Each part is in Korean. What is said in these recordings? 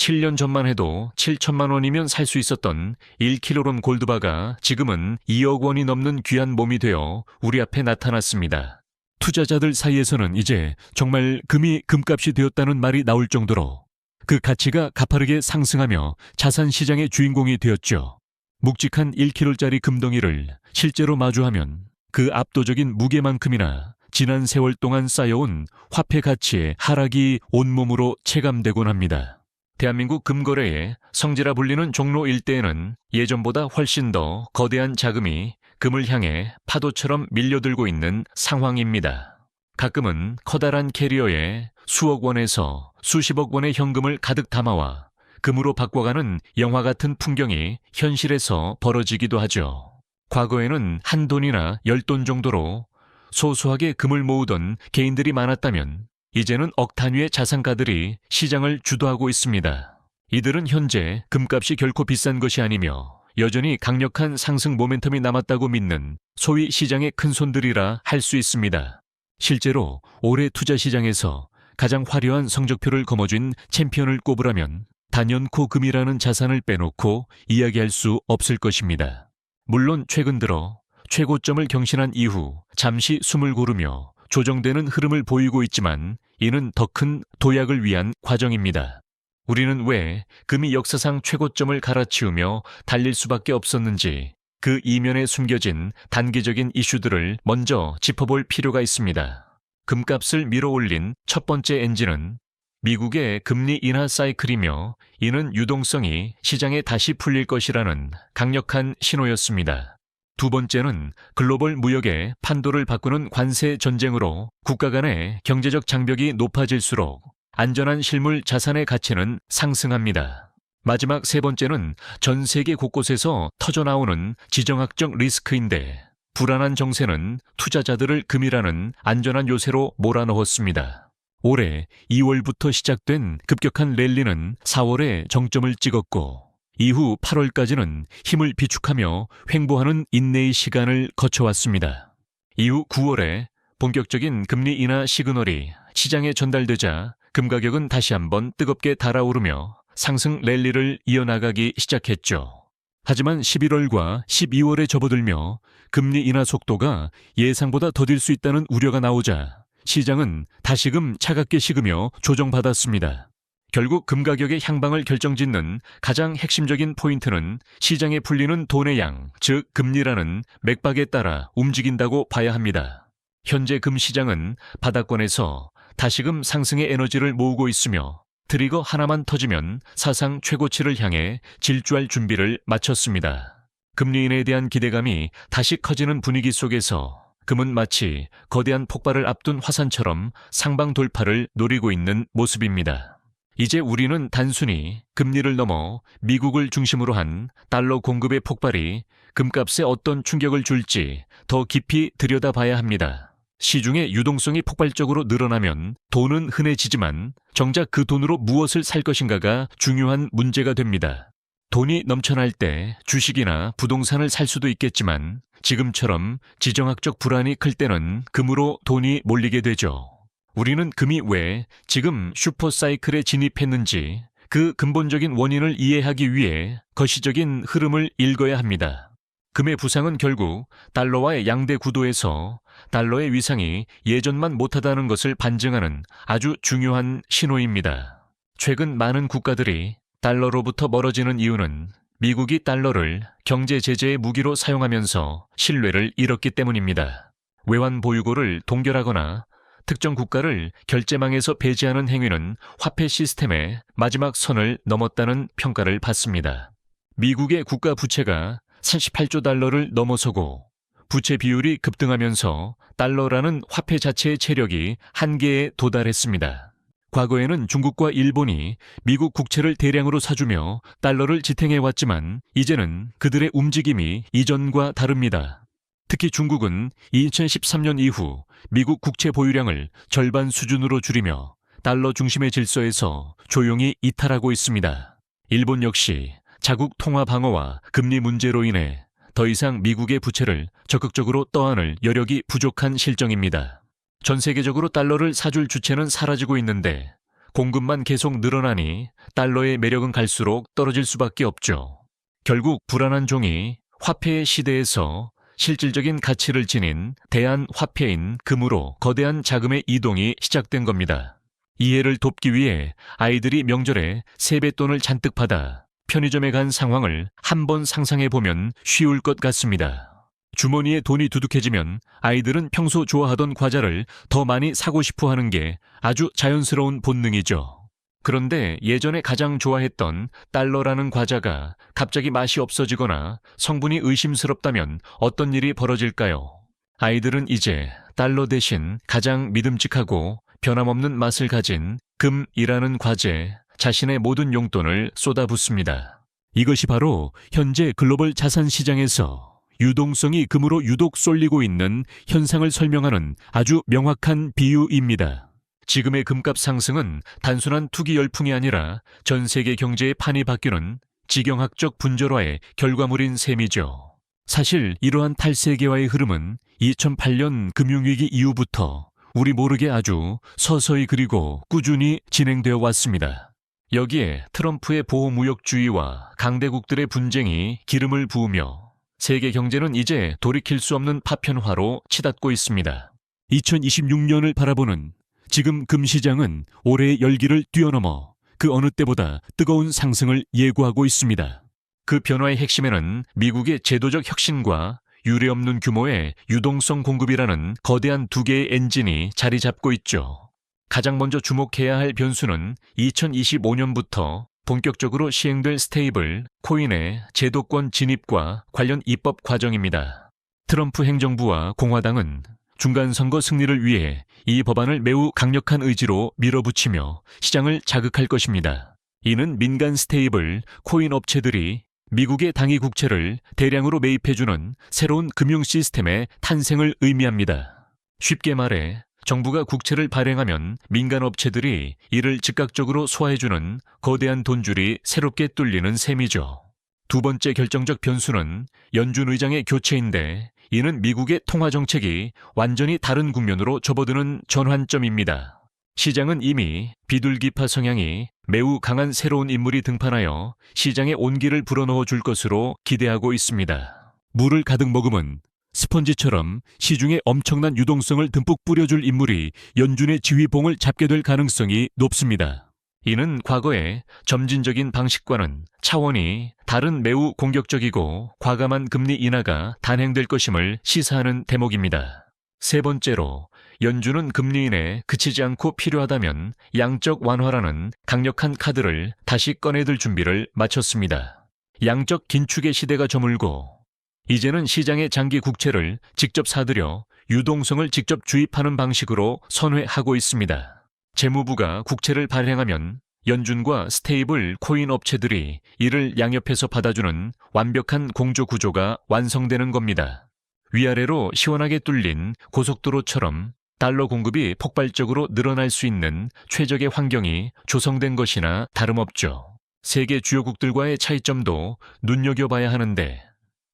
7년 전만 해도 7천만 원이면 살 수 있었던 1kg 골드바가 지금은 2억 원이 넘는 귀한 몸이 되어 우리 앞에 나타났습니다. 투자자들 사이에서는 이제 정말 금이 금값이 되었다는 말이 나올 정도로 그 가치가 가파르게 상승하며 자산 시장의 주인공이 되었죠. 묵직한 1kg짜리 금덩이를 실제로 마주하면 그 압도적인 무게만큼이나 지난 세월 동안 쌓여온 화폐 가치의 하락이 온몸으로 체감되곤 합니다. 대한민국 금거래의 성지라 불리는 종로 일대에는 예전보다 훨씬 더 거대한 자금이 금을 향해 파도처럼 밀려들고 있는 상황입니다. 가끔은 커다란 캐리어에 수억 원에서 수십억 원의 현금을 가득 담아와 금으로 바꿔가는 영화 같은 풍경이 현실에서 벌어지기도 하죠. 과거에는 한 돈이나 10돈 정도로 소소하게 금을 모으던 개인들이 많았다면 이제는 억 단위의 자산가들이 시장을 주도하고 있습니다. 이들은 현재 금값이 결코 비싼 것이 아니며 여전히 강력한 상승 모멘텀이 남았다고 믿는 소위 시장의 큰손들이라 할 수 있습니다. 실제로 올해 투자 시장에서 가장 화려한 성적표를 거머쥔 챔피언을 꼽으라면 단연코 금이라는 자산을 빼놓고 이야기할 수 없을 것입니다. 물론 최근 들어 최고점을 경신한 이후 잠시 숨을 고르며 조정되는 흐름을 보이고 있지만 이는 더 큰 도약을 위한 과정입니다. 우리는 왜 금이 역사상 최고점을 갈아치우며 달릴 수밖에 없었는지 그 이면에 숨겨진 단기적인 이슈들을 먼저 짚어볼 필요가 있습니다. 금값을 밀어올린 첫 번째 엔진은 미국의 금리 인하 사이클이며 이는 유동성이 시장에 다시 풀릴 것이라는 강력한 신호였습니다. 두 번째는 글로벌 무역의 판도를 바꾸는 관세 전쟁으로 국가 간의 경제적 장벽이 높아질수록 안전한 실물 자산의 가치는 상승합니다. 마지막 세 번째는 전 세계 곳곳에서 터져나오는 지정학적 리스크인데 불안한 정세는 투자자들을 금이라는 안전한 요새로 몰아넣었습니다. 올해 2월부터 시작된 급격한 랠리는 4월에 정점을 찍었고 이후 8월까지는 힘을 비축하며 횡보하는 인내의 시간을 거쳐왔습니다. 이후 9월에 본격적인 금리 인하 시그널이 시장에 전달되자 금 가격은 다시 한번 뜨겁게 달아오르며 상승 랠리를 이어나가기 시작했죠. 하지만 11월과 12월에 접어들며 금리 인하 속도가 예상보다 더딜 수 있다는 우려가 나오자 시장은 다시금 차갑게 식으며 조정받았습니다. 결국 금 가격의 향방을 결정짓는 가장 핵심적인 포인트는 시장에 풀리는 돈의 양, 즉 금리라는 맥박에 따라 움직인다고 봐야 합니다. 현재 금 시장은 바닥권에서 다시금 상승의 에너지를 모으고 있으며 트리거 하나만 터지면 사상 최고치를 향해 질주할 준비를 마쳤습니다. 금리 인하에 대한 기대감이 다시 커지는 분위기 속에서 금은 마치 거대한 폭발을 앞둔 화산처럼 상방 돌파를 노리고 있는 모습입니다. 이제 우리는 단순히 금리를 넘어 미국을 중심으로 한 달러 공급의 폭발이 금값에 어떤 충격을 줄지 더 깊이 들여다봐야 합니다. 시중의 유동성이 폭발적으로 늘어나면 돈은 흔해지지만 정작 그 돈으로 무엇을 살 것인가가 중요한 문제가 됩니다. 돈이 넘쳐날 때 주식이나 부동산을 살 수도 있겠지만 지금처럼 지정학적 불안이 클 때는 금으로 돈이 몰리게 되죠. 우리는 금이 왜 지금 슈퍼사이클에 진입했는지 그 근본적인 원인을 이해하기 위해 거시적인 흐름을 읽어야 합니다. 금의 부상은 결국 달러와의 양대 구도에서 달러의 위상이 예전만 못하다는 것을 반증하는 아주 중요한 신호입니다. 최근 많은 국가들이 달러로부터 멀어지는 이유는 미국이 달러를 경제 제재의 무기로 사용하면서 신뢰를 잃었기 때문입니다. 외환 보유고를 동결하거나 특정 국가를 결제망에서 배제하는 행위는 화폐 시스템의 마지막 선을 넘었다는 평가를 받습니다. 미국의 국가 부채가 38조 달러를 넘어서고 부채 비율이 급등하면서 달러라는 화폐 자체의 체력이 한계에 도달했습니다. 과거에는 중국과 일본이 미국 국채를 대량으로 사주며 달러를 지탱해왔지만 이제는 그들의 움직임이 이전과 다릅니다. 특히 중국은 2013년 이후 미국 국채 보유량을 절반 수준으로 줄이며 달러 중심의 질서에서 조용히 이탈하고 있습니다. 일본 역시 자국 통화 방어와 금리 문제로 인해 더 이상 미국의 부채를 적극적으로 떠안을 여력이 부족한 실정입니다. 전 세계적으로 달러를 사줄 주체는 사라지고 있는데 공급만 계속 늘어나니 달러의 매력은 갈수록 떨어질 수밖에 없죠. 결국 불안한 종이 화폐의 시대에서 실질적인 가치를 지닌 대안화폐인 금으로 거대한 자금의 이동이 시작된 겁니다. 이해를 돕기 위해 아이들이 명절에 세뱃돈을 잔뜩 받아 편의점에 간 상황을 한번 상상해보면 쉬울 것 같습니다. 주머니에 돈이 두둑해지면 아이들은 평소 좋아하던 과자를 더 많이 사고 싶어 하는 게 아주 자연스러운 본능이죠. 그런데 예전에 가장 좋아했던 달러라는 과자가 갑자기 맛이 없어지거나 성분이 의심스럽다면 어떤 일이 벌어질까요? 아이들은 이제 달러 대신 가장 믿음직하고 변함없는 맛을 가진 금이라는 과제에 자신의 모든 용돈을 쏟아붓습니다. 이것이 바로 현재 글로벌 자산 시장에서 유동성이 금으로 유독 쏠리고 있는 현상을 설명하는 아주 명확한 비유입니다. 지금의 금값 상승은 단순한 투기 열풍이 아니라 전 세계 경제의 판이 바뀌는 지경학적 분절화의 결과물인 셈이죠. 사실 이러한 탈세계화의 흐름은 2008년 금융위기 이후부터 우리 모르게 아주 서서히 그리고 꾸준히 진행되어 왔습니다. 여기에 트럼프의 보호무역주의와 강대국들의 분쟁이 기름을 부으며 세계 경제는 이제 돌이킬 수 없는 파편화로 치닫고 있습니다. 2026년을 바라보는 지금 금시장은 올해의 열기를 뛰어넘어 그 어느 때보다 뜨거운 상승을 예고하고 있습니다. 그 변화의 핵심에는 미국의 제도적 혁신과 유례없는 규모의 유동성 공급이라는 거대한 두 개의 엔진이 자리 잡고 있죠. 가장 먼저 주목해야 할 변수는 2025년부터 본격적으로 시행될 스테이블 코인의 제도권 진입과 관련 입법 과정입니다. 트럼프 행정부와 공화당은 중간선거 승리를 위해 이 법안을 매우 강력한 의지로 밀어붙이며 시장을 자극할 것입니다. 이는 민간 스테이블 코인 업체들이 미국의 당위 국채를 대량으로 매입해주는 새로운 금융 시스템의 탄생을 의미합니다. 쉽게 말해 정부가 국채를 발행하면 민간 업체들이 이를 즉각적으로 소화해주는 거대한 돈줄이 새롭게 뚫리는 셈이죠. 두 번째 결정적 변수는 연준 의장의 교체인데 이는 미국의 통화정책이 완전히 다른 국면으로 접어드는 전환점입니다. 시장은 이미 비둘기파 성향이 매우 강한 새로운 인물이 등판하여 시장에 온기를 불어넣어 줄 것으로 기대하고 있습니다. 물을 가득 머금은 스펀지처럼 시중에 엄청난 유동성을 듬뿍 뿌려줄 인물이 연준의 지휘봉을 잡게 될 가능성이 높습니다. 이는 과거의 점진적인 방식과는 차원이 다른 매우 공격적이고 과감한 금리 인하가 단행될 것임을 시사하는 대목입니다. 세 번째로 연준은 금리 인하에 그치지 않고 필요하다면 양적 완화라는 강력한 카드를 다시 꺼내들 준비를 마쳤습니다. 양적 긴축의 시대가 저물고 이제는 시장의 장기 국채를 직접 사들여 유동성을 직접 주입하는 방식으로 선회하고 있습니다. 재무부가 국채를 발행하면 연준과 스테이블 코인 업체들이 이를 양옆에서 받아주는 완벽한 공조 구조가 완성되는 겁니다. 위아래로 시원하게 뚫린 고속도로처럼 달러 공급이 폭발적으로 늘어날 수 있는 최적의 환경이 조성된 것이나 다름없죠. 세계 주요국들과의 차이점도 눈여겨봐야 하는데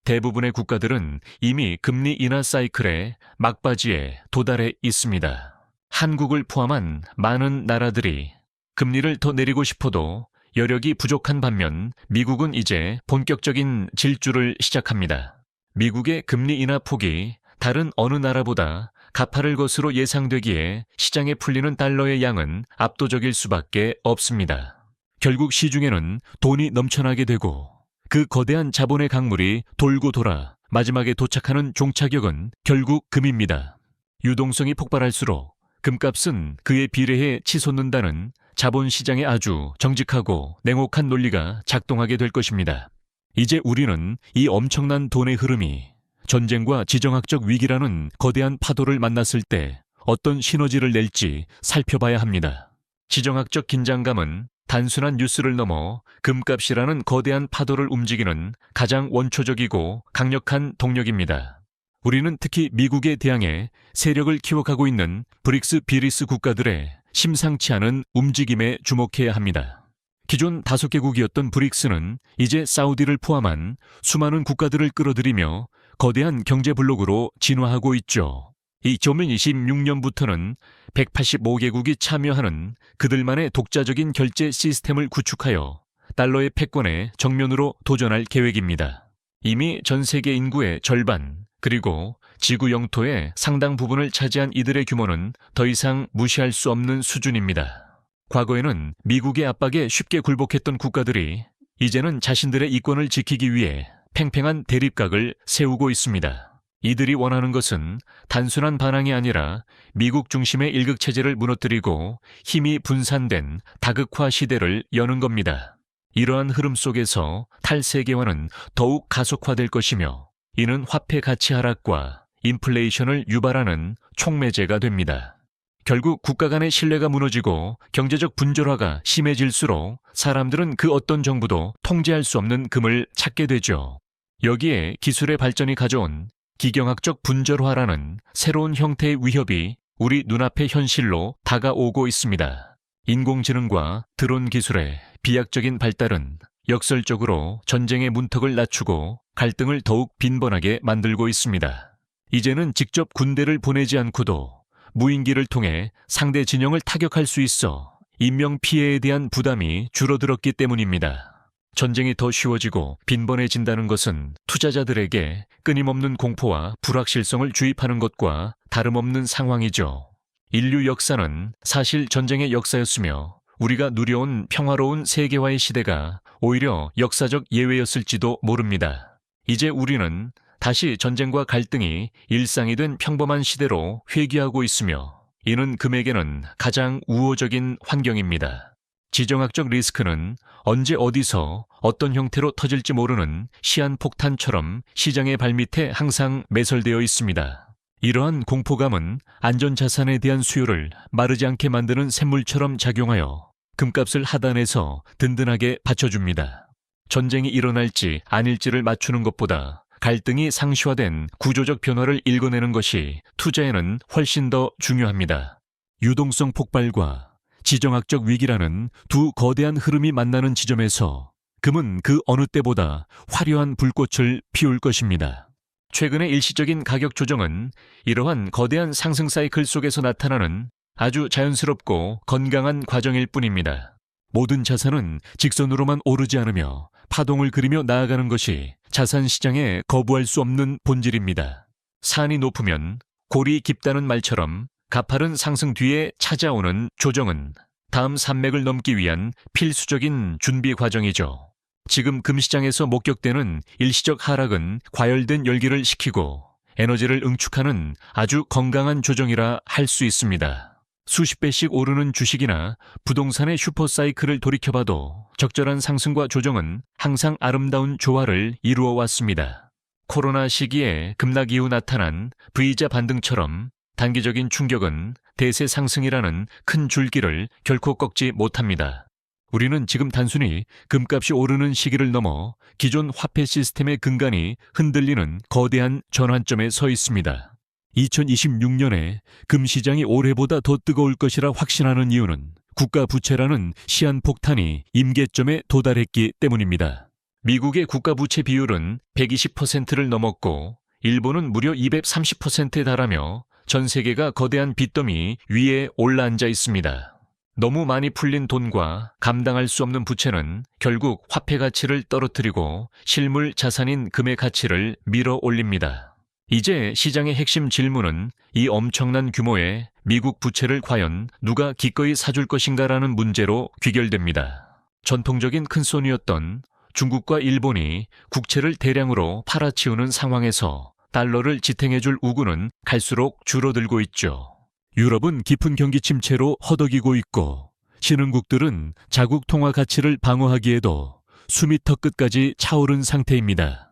대부분의 국가들은 이미 금리 인하 사이클의 막바지에 도달해 있습니다. 한국을 포함한 많은 나라들이 금리를 더 내리고 싶어도 여력이 부족한 반면 미국은 이제 본격적인 질주를 시작합니다. 미국의 금리 인하 폭이 다른 어느 나라보다 가파를 것으로 예상되기에 시장에 풀리는 달러의 양은 압도적일 수밖에 없습니다. 결국 시중에는 돈이 넘쳐나게 되고 그 거대한 자본의 강물이 돌고 돌아 마지막에 도착하는 종착역은 결국 금입니다. 유동성이 폭발할수록 금값은 그에 비례해 치솟는다는 자본시장의 아주 정직하고 냉혹한 논리가 작동하게 될 것입니다. 이제 우리는 이 엄청난 돈의 흐름이 전쟁과 지정학적 위기라는 거대한 파도를 만났을 때 어떤 시너지를 낼지 살펴봐야 합니다. 지정학적 긴장감은 단순한 뉴스를 넘어 금값이라는 거대한 파도를 움직이는 가장 원초적이고 강력한 동력입니다. 우리는 특히 미국에 대항해 세력을 키워가고 있는 브릭스 비리스 국가들의 심상치 않은 움직임에 주목해야 합니다. 기존 5개국이었던 브릭스는 이제 사우디를 포함한 수많은 국가들을 끌어들이며 거대한 경제 블록으로 진화하고 있죠. 2026년부터는 185개국이 참여하는 그들만의 독자적인 결제 시스템을 구축하여 달러의 패권에 정면으로 도전할 계획입니다. 이미 전 세계 인구의 절반, 그리고 지구 영토의 상당 부분을 차지한 이들의 규모는 더 이상 무시할 수 없는 수준입니다. 과거에는 미국의 압박에 쉽게 굴복했던 국가들이 이제는 자신들의 이권을 지키기 위해 팽팽한 대립각을 세우고 있습니다. 이들이 원하는 것은 단순한 반항이 아니라 미국 중심의 일극체제를 무너뜨리고 힘이 분산된 다극화 시대를 여는 겁니다. 이러한 흐름 속에서 탈세계화는 더욱 가속화될 것이며 이는 화폐 가치 하락과 인플레이션을 유발하는 촉매제가 됩니다. 결국 국가 간의 신뢰가 무너지고 경제적 분절화가 심해질수록 사람들은 그 어떤 정부도 통제할 수 없는 금을 찾게 되죠. 여기에 기술의 발전이 가져온 기경학적 분절화라는 새로운 형태의 위협이 우리 눈앞의 현실로 다가오고 있습니다. 인공지능과 드론 기술의 비약적인 발달은 역설적으로 전쟁의 문턱을 낮추고 갈등을 더욱 빈번하게 만들고 있습니다. 이제는 직접 군대를 보내지 않고도 무인기를 통해 상대 진영을 타격할 수 있어 인명피해에 대한 부담이 줄어들었기 때문입니다. 전쟁이 더 쉬워지고 빈번해진다는 것은 투자자들에게 끊임없는 공포와 불확실성을 주입하는 것과 다름없는 상황이죠. 인류 역사는 사실 전쟁의 역사였으며 우리가 누려온 평화로운 세계화의 시대가 오히려 역사적 예외였을지도 모릅니다. 이제 우리는 다시 전쟁과 갈등이 일상이 된 평범한 시대로 회귀하고 있으며 이는 금에게는 가장 우호적인 환경입니다. 지정학적 리스크는 언제 어디서 어떤 형태로 터질지 모르는 시한폭탄처럼 시장의 발밑에 항상 매설되어 있습니다. 이러한 공포감은 안전자산에 대한 수요를 마르지 않게 만드는 샘물처럼 작용하여 금값을 하단에서 든든하게 받쳐줍니다. 전쟁이 일어날지 아닐지를 맞추는 것보다 갈등이 상시화된 구조적 변화를 읽어내는 것이 투자에는 훨씬 더 중요합니다. 유동성 폭발과 지정학적 위기라는 두 거대한 흐름이 만나는 지점에서 금은 그 어느 때보다 화려한 불꽃을 피울 것입니다. 최근의 일시적인 가격 조정은 이러한 거대한 상승 사이클 속에서 나타나는 아주 자연스럽고 건강한 과정일 뿐입니다. 모든 자산은 직선으로만 오르지 않으며 파동을 그리며 나아가는 것이 자산 시장에 거부할 수 없는 본질입니다. 산이 높으면 골이 깊다는 말처럼 가파른 상승 뒤에 찾아오는 조정은 다음 산맥을 넘기 위한 필수적인 준비 과정이죠. 지금 금시장에서 목격되는 일시적 하락은 과열된 열기를 식히고 에너지를 응축하는 아주 건강한 조정이라 할 수 있습니다. 수십 배씩 오르는 주식이나 부동산의 슈퍼사이클을 돌이켜봐도 적절한 상승과 조정은 항상 아름다운 조화를 이루어 왔습니다. 코로나 시기에 급락 이후 나타난 V자 반등처럼 단기적인 충격은 대세 상승이라는 큰 줄기를 결코 꺾지 못합니다. 우리는 지금 단순히 금값이 오르는 시기를 넘어 기존 화폐 시스템의 근간이 흔들리는 거대한 전환점에 서 있습니다. 2026년에 금시장이 올해보다 더 뜨거울 것이라 확신하는 이유는 국가 부채라는 시한폭탄이 임계점에 도달했기 때문입니다. 미국의 국가 부채 비율은 120%를 넘었고 일본은 무려 230%에 달하며 전 세계가 거대한 빚더미 위에 올라앉아 있습니다. 너무 많이 풀린 돈과 감당할 수 없는 부채는 결국 화폐 가치를 떨어뜨리고 실물 자산인 금의 가치를 밀어 올립니다. 이제 시장의 핵심 질문은 이 엄청난 규모의 미국 부채를 과연 누가 기꺼이 사줄 것인가라는 문제로 귀결됩니다. 전통적인 큰손이었던 중국과 일본이 국채를 대량으로 팔아치우는 상황에서 달러를 지탱해줄 우군은 갈수록 줄어들고 있죠. 유럽은 깊은 경기 침체로 허덕이고 있고 신흥국들은 자국 통화 가치를 방어하기에도 숨이 턱끝까지 차오른 상태입니다.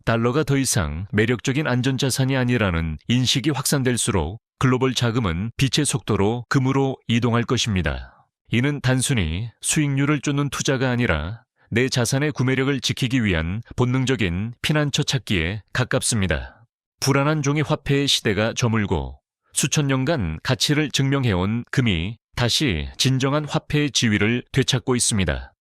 달러가 더 이상 매력적인 안전자산이 아니라는 인식이 확산될수록 글로벌 자금은 빛의 속도로 금으로 이동할 것입니다. 이는 단순히 수익률을 쫓는 투자가 아니라 내 자산의 구매력을 지키기 위한 본능적인 피난처 찾기에 가깝습니다. 불안한 종이 화폐의 시대가 저물고 수천 년간 가치를 증명해온 금이 다시 진정한 화폐의 지위를 되찾고 있습니다.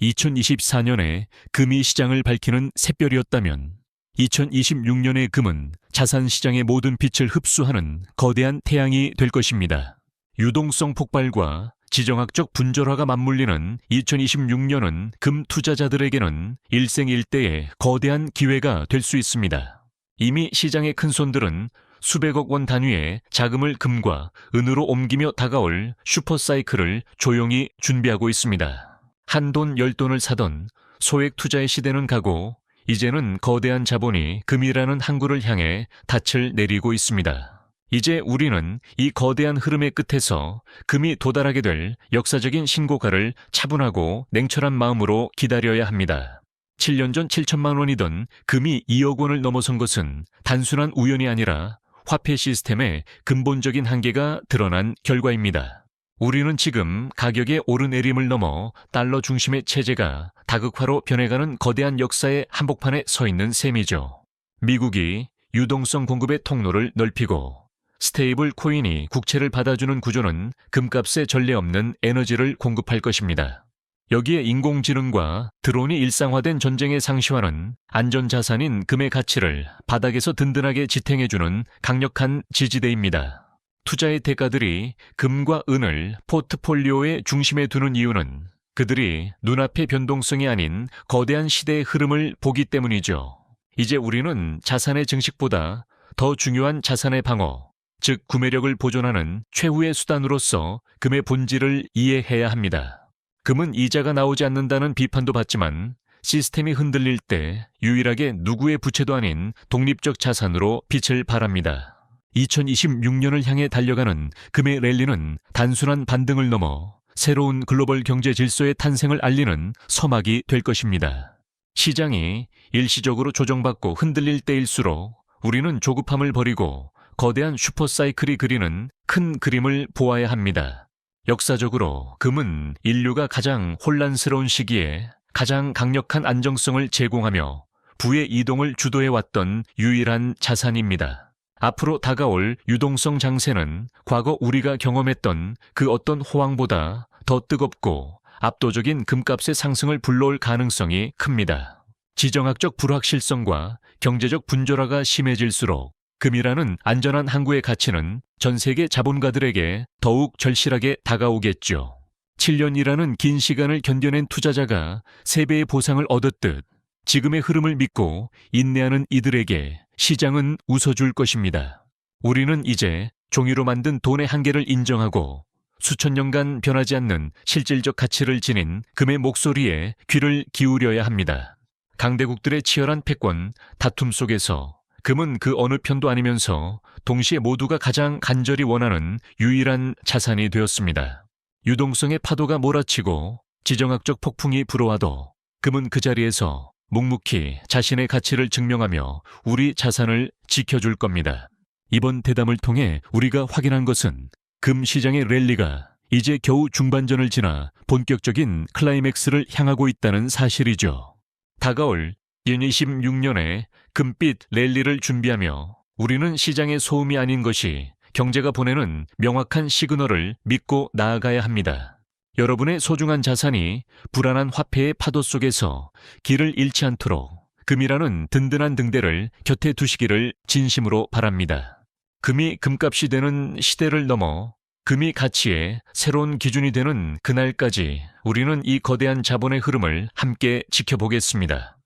2024년에 금이 시장을 밝히는 샛별이었다면 2026년의 금은 자산시장의 모든 빛을 흡수하는 거대한 태양이 될 것입니다. 유동성 폭발과 지정학적 분절화가 맞물리는 2026년은 금 투자자들에게는 일생일대의 거대한 기회가 될 수 있습니다. 이미 시장의 큰손들은 수백억 원 단위의 자금을 금과 은으로 옮기며 다가올 슈퍼사이클을 조용히 준비하고 있습니다. 한돈 열돈을 사던 소액 투자의 시대는 가고 이제는 거대한 자본이 금이라는 항구를 향해 닻을 내리고 있습니다. 이제 우리는 이 거대한 흐름의 끝에서 금이 도달하게 될 역사적인 신고가를 차분하고 냉철한 마음으로 기다려야 합니다. 7년 전 7천만 원이던 금이 2억 원을 넘어선 것은 단순한 우연이 아니라 화폐 시스템의 근본적인 한계가 드러난 결과입니다. 우리는 지금 가격의 오르내림을 넘어 달러 중심의 체제가 다극화로 변해가는 거대한 역사의 한복판에 서 있는 셈이죠. 미국이 유동성 공급의 통로를 넓히고 스테이블 코인이 국채를 받아주는 구조는 금값에 전례 없는 에너지를 공급할 것입니다. 여기에 인공지능과 드론이 일상화된 전쟁의 상시화는 안전자산인 금의 가치를 바닥에서 든든하게 지탱해주는 강력한 지지대입니다. 투자의 대가들이 금과 은을 포트폴리오의 중심에 두는 이유는 그들이 눈앞의 변동성이 아닌 거대한 시대의 흐름을 보기 때문이죠. 이제 우리는 자산의 증식보다 더 중요한 자산의 방어, 즉 구매력을 보존하는 최후의 수단으로서 금의 본질을 이해해야 합니다. 금은 이자가 나오지 않는다는 비판도 받지만 시스템이 흔들릴 때 유일하게 누구의 부채도 아닌 독립적 자산으로 빛을 발합니다. 2026년을 향해 달려가는 금의 랠리는 단순한 반등을 넘어 새로운 글로벌 경제 질서의 탄생을 알리는 서막이 될 것입니다. 시장이 일시적으로 조정받고 흔들릴 때일수록 우리는 조급함을 버리고 거대한 슈퍼사이클이 그리는 큰 그림을 보아야 합니다. 역사적으로 금은 인류가 가장 혼란스러운 시기에 가장 강력한 안정성을 제공하며 부의 이동을 주도해왔던 유일한 자산입니다. 앞으로 다가올 유동성 장세는 과거 우리가 경험했던 그 어떤 호황보다 더 뜨겁고 압도적인 금값의 상승을 불러올 가능성이 큽니다. 지정학적 불확실성과 경제적 분절화가 심해질수록 금이라는 안전한 항구의 가치는 전 세계 자본가들에게 더욱 절실하게 다가오겠죠. 7년이라는 긴 시간을 견뎌낸 투자자가 3배의 보상을 얻었듯 지금의 흐름을 믿고 인내하는 이들에게 시장은 웃어줄 것입니다. 우리는 이제 종이로 만든 돈의 한계를 인정하고 수천 년간 변하지 않는 실질적 가치를 지닌 금의 목소리에 귀를 기울여야 합니다. 강대국들의 치열한 패권, 다툼 속에서 금은 그 어느 편도 아니면서 동시에 모두가 가장 간절히 원하는 유일한 자산이 되었습니다. 유동성의 파도가 몰아치고 지정학적 폭풍이 불어와도 금은 그 자리에서 묵묵히 자신의 가치를 증명하며 우리 자산을 지켜줄 겁니다. 이번 대담을 통해 우리가 확인한 것은 금 시장의 랠리가 이제 겨우 중반전을 지나 본격적인 클라이맥스를 향하고 있다는 사실이죠. 다가올 2026년에 금빛 랠리를 준비하며 우리는 시장의 소음이 아닌 것이 경제가 보내는 명확한 시그널을 믿고 나아가야 합니다. 여러분의 소중한 자산이 불안한 화폐의 파도 속에서 길을 잃지 않도록 금이라는 든든한 등대를 곁에 두시기를 진심으로 바랍니다. 금이 금값이 되는 시대를 넘어 금이 가치의 새로운 기준이 되는 그날까지 우리는 이 거대한 자본의 흐름을 함께 지켜보겠습니다.